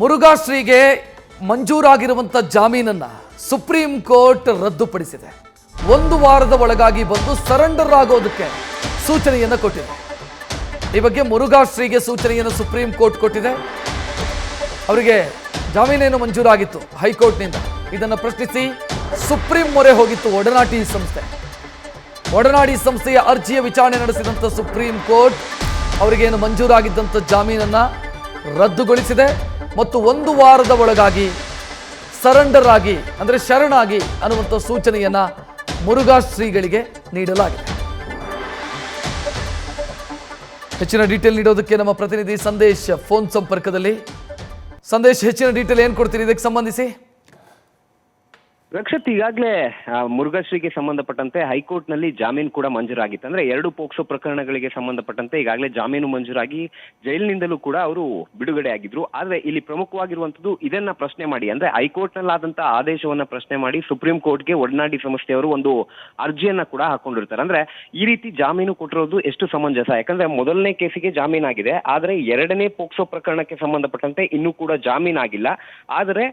ಮುರುಘಾಶ್ರೀಗೆ ಮಂಜೂರಾಗಿರುವಂಥ ಜಾಮೀನನ್ನು supreme court ರದ್ದುಪಡಿಸಿದೆ. 1 ವಾರದ ಒಳಗಾಗಿ ಬಂದು ಸರೆಂಡರ್ ಆಗೋದಕ್ಕೆ ಸೂಚನೆಯನ್ನು ಕೊಟ್ಟಿದೆ. ಈ ಬಗ್ಗೆ ಮುರುಘಾಶ್ರೀಗೆ ಸೂಚನೆಯನ್ನು ಸುಪ್ರೀಂ ಕೋರ್ಟ್ ಕೊಟ್ಟಿದೆ. ಅವರಿಗೆ ಜಾಮೀನೇನು ಮಂಜೂರಾಗಿತ್ತು ಹೈಕೋರ್ಟ್ನಿಂದ. ಇದನ್ನು ಪ್ರಶ್ನಿಸಿ ಸುಪ್ರೀಂ ಮೊರೆ ಹೋಗಿತ್ತು ಒಡನಾಡಿ ಸಂಸ್ಥೆ. ಒಡನಾಡಿ ಸಂಸ್ಥೆಯ ಅರ್ಜಿಯ ವಿಚಾರಣೆ ನಡೆಸಿದಂಥ ಸುಪ್ರೀಂ ಕೋರ್ಟ್ ಅವರಿಗೇನು ಮಂಜೂರಾಗಿದ್ದಂಥ ಜಾಮೀನನ್ನು ರದ್ದುಗೊಳಿಸಿದೆ ಮತ್ತು 1 ವಾರದ ಒಳಗಾಗಿ ಸರೆಂಡರ್ ಆಗಿ ಅಂದರೆ ಶರಣಾಗಿ ಅನ್ನುವಂಥ ಸೂಚನೆಯನ್ನ ಮುರುಘಾಶ್ರೀಗಳಿಗೆ ನೀಡಲಾಗಿದೆ. ಹೆಚ್ಚಿನ ಡೀಟೇಲ್ ನೀಡೋದಕ್ಕೆ ನಮ್ಮ ಪ್ರತಿನಿಧಿ ಸಂದೇಶ್ ಫೋನ್ ಸಂಪರ್ಕದಲ್ಲಿ. ಸಂದೇಶ್, ಹೆಚ್ಚಿನ ಡೀಟೇಲ್ ಏನು ಕೊಡ್ತೀರಿ ಇದಕ್ಕೆ ಸಂಬಂಧಿಸಿ? ರಕ್ಷತ್, ಈಗಾಗಲೇ ಮುರುಘಾಶ್ರೀಗೆ ಸಂಬಂಧಪಟ್ಟಂತೆ ಹೈಕೋರ್ಟ್ನಲ್ಲಿ ಜಾಮೀನು ಕೂಡ ಮಂಜೂರಾಗಿತ್ತು. ಅಂದ್ರೆ 2 ಪೋಕ್ಸೋ ಪ್ರಕರಣಗಳಿಗೆ ಸಂಬಂಧಪಟ್ಟಂತೆ ಈಗಾಗಲೇ ಜಾಮೀನು ಮಂಜೂರಾಗಿ ಜೈಲಿನಿಂದಲೂ ಕೂಡ ಅವರು ಬಿಡುಗಡೆ ಆಗಿದ್ರು. ಆದ್ರೆ ಇಲ್ಲಿ ಪ್ರಮುಖವಾಗಿರುವಂತದ್ದು ಇದನ್ನ ಪ್ರಶ್ನೆ ಮಾಡಿ, ಅಂದ್ರೆ ಹೈಕೋರ್ಟ್ನಲ್ಲಾದಂತಹ ಆದೇಶವನ್ನ ಪ್ರಶ್ನೆ ಮಾಡಿ ಸುಪ್ರೀಂ ಕೋರ್ಟ್ಗೆ ಒಡನಾಡಿ ಸಂಸ್ಥೆಯವರು ಒಂದು ಅರ್ಜಿಯನ್ನ ಕೂಡ ಹಾಕೊಂಡಿರ್ತಾರೆ. ಅಂದ್ರೆ ಈ ರೀತಿ ಜಾಮೀನು ಕೊಟ್ಟಿರೋದು ಎಷ್ಟು ಸಮಂಜಸ? ಯಾಕಂದ್ರೆ ಮೊದಲನೇ ಕೇಸಿಗೆ ಜಾಮೀನಾಗಿದೆ, ಆದ್ರೆ 2ನೇ ಪೋಕ್ಸೋ ಪ್ರಕರಣಕ್ಕೆ ಸಂಬಂಧಪಟ್ಟಂತೆ ಇನ್ನೂ ಕೂಡ ಜಾಮೀನಾಗಿಲ್ಲ. ಆದರೆ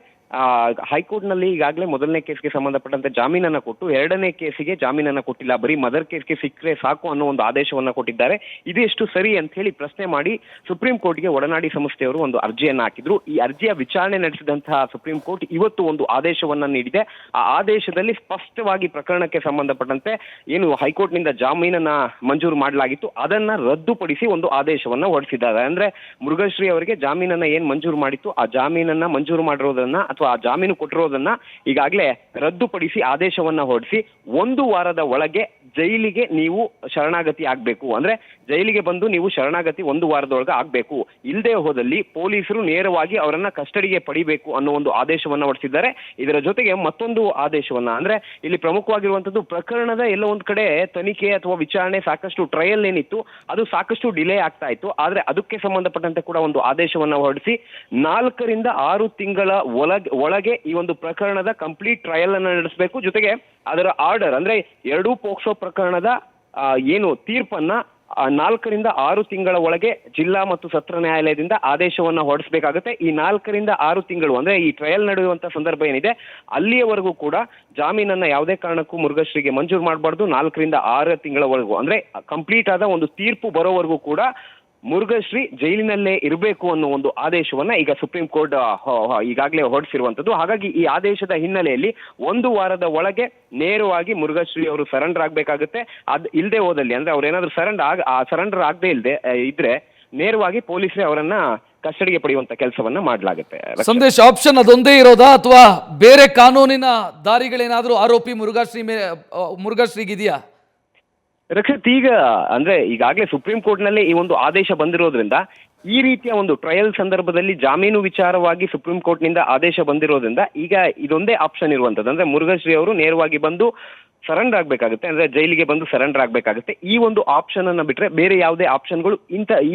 ಹೈಕೋರ್ಟ್ನಲ್ಲಿ ಈಗಾಗಲೇ ಮೊದಲನೇ ಕೇಸ್ಗೆ ಸಂಬಂಧಪಟ್ಟಂತೆ ಜಾಮೀನನ್ನ ಕೊಟ್ಟು 2ನೇ ಕೇಸಿಗೆ ಜಾಮೀನನ್ನ ಕೊಟ್ಟಿಲ್ಲ, ಬರೀ ಮದರ್ ಕೇಸ್ಗೆ ಸಿಕ್ಕರೆ ಸಾಕು ಅನ್ನೋ ಒಂದು ಆದೇಶವನ್ನ ಕೊಟ್ಟಿದ್ದಾರೆ. ಇದು ಎಷ್ಟು ಸರಿ ಅಂತ ಹೇಳಿ ಪ್ರಶ್ನೆ ಮಾಡಿ ಸುಪ್ರೀಂ ಕೋರ್ಟ್ಗೆ ಒಡನಾಡಿ ಸಂಸ್ಥೆಯವರು ಒಂದು ಅರ್ಜಿಯನ್ನ ಹಾಕಿದ್ರು. ಈ ಅರ್ಜಿಯ ವಿಚಾರಣೆ ನಡೆಸಿದಂತಹ ಸುಪ್ರೀಂ ಕೋರ್ಟ್ ಇವತ್ತು ಒಂದು ಆದೇಶವನ್ನ ನೀಡಿದೆ. ಆ ಆದೇಶದಲ್ಲಿ ಸ್ಪಷ್ಟವಾಗಿ ಪ್ರಕರಣಕ್ಕೆ ಸಂಬಂಧಪಟ್ಟಂತೆ ಏನು ಹೈಕೋರ್ಟ್ನಿಂದ ಜಾಮೀನನ್ನ ಮಂಜೂರು ಮಾಡಲಾಗಿತ್ತು ಅದನ್ನ ರದ್ದುಪಡಿಸಿ ಒಂದು ಆದೇಶವನ್ನ ಹೊರಡಿಸಿದ್ದಾರೆ. ಅಂದ್ರೆ ಮುರುಘಾಶ್ರೀ ಅವರಿಗೆ ಜಾಮೀನನ್ನ ಏನ್ ಮಂಜೂರು ಮಾಡಿತ್ತು ಆ ಜಾಮೀನನ್ನ ಮಂಜೂರು ಮಾಡಿರೋದನ್ನ ಆ ಜಾಮೀನು ಕೊಟ್ಟಿರೋದನ್ನ ಈಗಾಗಲೇ ರದ್ದುಪಡಿಸಿ ಆದೇಶವನ್ನ ಹೊರಡಿಸಿ 1 ವಾರದ ಒಳಗೆ ಜೈಲಿಗೆ ನೀವು ಶರಣಾಗತಿ ಆಗ್ಬೇಕು, ಅಂದ್ರೆ ಜೈಲಿಗೆ ಬಂದು ನೀವು ಶರಣಾಗತಿ 1 ವಾರದೊಳಗೆ ಆಗ್ಬೇಕು, ಇಲ್ಲದೆ ಹೋದಲ್ಲಿ ಪೊಲೀಸರು ನೇರವಾಗಿ ಅವರನ್ನ ಕಸ್ಟಡಿಗೆ ಪಡಿಬೇಕು ಅನ್ನೋ ಒಂದು ಆದೇಶವನ್ನ ಹೊರಡಿಸಿದ್ದಾರೆ. ಇದರ ಜೊತೆಗೆ ಮತ್ತೊಂದು ಆದೇಶವನ್ನ, ಅಂದ್ರೆ ಇಲ್ಲಿ ಪ್ರಮುಖವಾಗಿರುವಂತದ್ದು ಪ್ರಕರಣದ ಎಲ್ಲ ಒಂದ್ ಕಡೆ ತನಿಖೆ ಅಥವಾ ವಿಚಾರಣೆ ಸಾಕಷ್ಟು ಟ್ರಯಲ್ ಏನಿತ್ತು ಅದು ಸಾಕಷ್ಟು ಡಿಲೇ ಆಗ್ತಾ ಇತ್ತು. ಆದ್ರೆ ಅದಕ್ಕೆ ಸಂಬಂಧಪಟ್ಟಂತೆ ಕೂಡ ಒಂದು ಆದೇಶವನ್ನ ಹೊರಡಿಸಿ 4 ರಿಂದ 6 ತಿಂಗಳ ಒಳಗೆ ಈ ಒಂದು ಪ್ರಕರಣದ ಕಂಪ್ಲೀಟ್ ಟ್ರಯಲ್ ಅನ್ನ ನಡೆಸಬೇಕು. ಜೊತೆಗೆ ಅದರ ಆರ್ಡರ್, ಅಂದ್ರೆ 2 ಪೋಕ್ಸೋ ಪ್ರಕರಣದ ಏನು ತೀರ್ಪನ್ನ 4 ರಿಂದ 6 ತಿಂಗಳ ಒಳಗೆ ಜಿಲ್ಲಾ ಮತ್ತು ಸತ್ರ ನ್ಯಾಯಾಲಯದಿಂದ ಆದೇಶವನ್ನ ಹೊರಡಿಸಬೇಕಾಗುತ್ತೆ. ಈ 4 ರಿಂದ 6 ತಿಂಗಳು ಅಂದ್ರೆ ಈ ಟ್ರಯಲ್ ನಡೆಯುವಂತ ಸಂದರ್ಭ ಏನಿದೆ ಅಲ್ಲಿಯವರೆಗೂ ಕೂಡ ಜಾಮೀನನ್ನ ಯಾವುದೇ ಕಾರಣಕ್ಕೂ ಮುರುಘಾಶ್ರೀಗೆ ಮಂಜೂರು ಮಾಡಬಾರ್ದು. 4 ರಿಂದ 6 ತಿಂಗಳವರೆಗೂ ಅಂದ್ರೆ ಕಂಪ್ಲೀಟ್ ಆದ ಒಂದು ತೀರ್ಪು ಬರೋವರೆಗೂ ಕೂಡ ಮುರುಘಾಶ್ರೀ ಜೈಲಿನಲ್ಲೇ ಇರಬೇಕು ಅನ್ನೋ ಒಂದು ಆದೇಶವನ್ನ ಈಗ ಸುಪ್ರೀಂ ಕೋರ್ಟ್ ಈಗಾಗಲೇ ಹೊರಡಿಸಿರುವಂತದ್ದು. ಹಾಗಾಗಿ ಈ ಆದೇಶದ ಹಿನ್ನೆಲೆಯಲ್ಲಿ 1 ವಾರದ ಒಳಗೆ ನೇರವಾಗಿ ಮುರುಘಾಶ್ರೀ ಅವರು ಸರೆಂಡರ್ ಆಗ್ಬೇಕಾಗುತ್ತೆ. ಅದ್ ಇಲ್ಲದೆ ಹೋದಲ್ಲಿ ಅಂದ್ರೆ ಅವ್ರೇನಾದ್ರೂ ಸರೆಂಡರ್ ಆಗದೆ ಇದ್ರೆ ನೇರವಾಗಿ ಪೊಲೀಸರೇ ಅವರನ್ನ ಕಸ್ಟಡಿಗೆ ಪಡೆಯುವಂತ ಕೆಲಸವನ್ನ ಮಾಡಲಾಗುತ್ತೆ. ಸಂದೇಶ್, ಆಪ್ಷನ್ ಅದೊಂದೇ ಇರೋದಾ ಅಥವಾ ಬೇರೆ ಕಾನೂನಿನ ದಾರಿಗಳೇನಾದ್ರೂ ಆರೋಪಿ ಮುರುಘಾಶ್ರೀಗಿದೆಯಾ? ರಕ್ಷಿತ್, ಈಗ ಅಂದ್ರೆ ಈಗಾಗಲೇ ಸುಪ್ರೀಂ ಕೋರ್ಟ್ ನಲ್ಲಿ ಈ ಒಂದು ಆದೇಶ ಬಂದಿರೋದ್ರಿಂದ ಈ ರೀತಿಯ ಒಂದು ಟ್ರಯಲ್ ಸಂದರ್ಭದಲ್ಲಿ ಜಾಮೀನು ವಿಚಾರವಾಗಿ ಸುಪ್ರೀಂ ಕೋರ್ಟ್ ನಿಂದ ಆದೇಶ ಬಂದಿರೋದ್ರಿಂದ ಈಗ ಇದೊಂದೇ ಆಪ್ಷನ್ ಇರುವಂತದ್ದು. ಅಂದ್ರೆ ಮುರುಘಾಶ್ರೀ ಅವರು ನೇರವಾಗಿ ಬಂದು ಸರೆಂಡರ್ ಆಗ್ಬೇಕಾಗುತ್ತೆ, ಅಂದ್ರೆ ಜೈಲಿಗೆ ಬಂದು ಸರೆಂಡರ್ ಆಗ್ಬೇಕಾಗುತ್ತೆ. ಈ ಒಂದು ಆಪ್ಷನ್ ಅನ್ನ ಬಿಟ್ರೆ ಬೇರೆ ಯಾವುದೇ ಆಪ್ಷನ್ಗಳು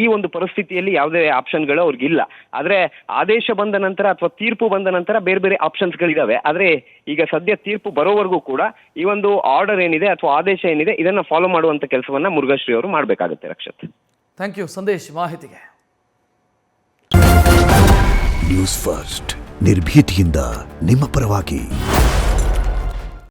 ಈ ಒಂದು ಪರಿಸ್ಥಿತಿಯಲ್ಲಿ ಯಾವುದೇ ಆಪ್ಷನ್ಗಳು ಅವ್ರಿಗಿಲ್ಲ. ಆದ್ರೆ ಆದೇಶ ಬಂದ ನಂತರ ಅಥವಾ ತೀರ್ಪು ಬಂದ ನಂತರ ಬೇರೆ ಬೇರೆ ಆಪ್ಷನ್ಸ್ಗಳಿದಾವೆ. ಆದ್ರೆ ಈಗ ಸದ್ಯ ತೀರ್ಪು ಬರೋವರೆಗೂ ಕೂಡ ಈ ಒಂದು ಆರ್ಡರ್ ಏನಿದೆ ಅಥವಾ ಆದೇಶ ಏನಿದೆ ಇದನ್ನ ಫಾಲೋ ಮಾಡುವಂತ ಕೆಲಸವನ್ನ ಮುರುಘಾಶ್ರೀ ಅವರು ಮಾಡಬೇಕಾಗುತ್ತೆ. ರಕ್ಷಿತ್, ಥ್ಯಾಂಕ್ ಯು ಸಂದೇಶ್ ಮಾಹಿತಿಗೆ. ನ್ಯೂಸ್ ಫಸ್ಟ್ ನಿರ್ಭೀತಿಯಿಂದ ನಿಮ್ಮ ಪರವಾಗಿ.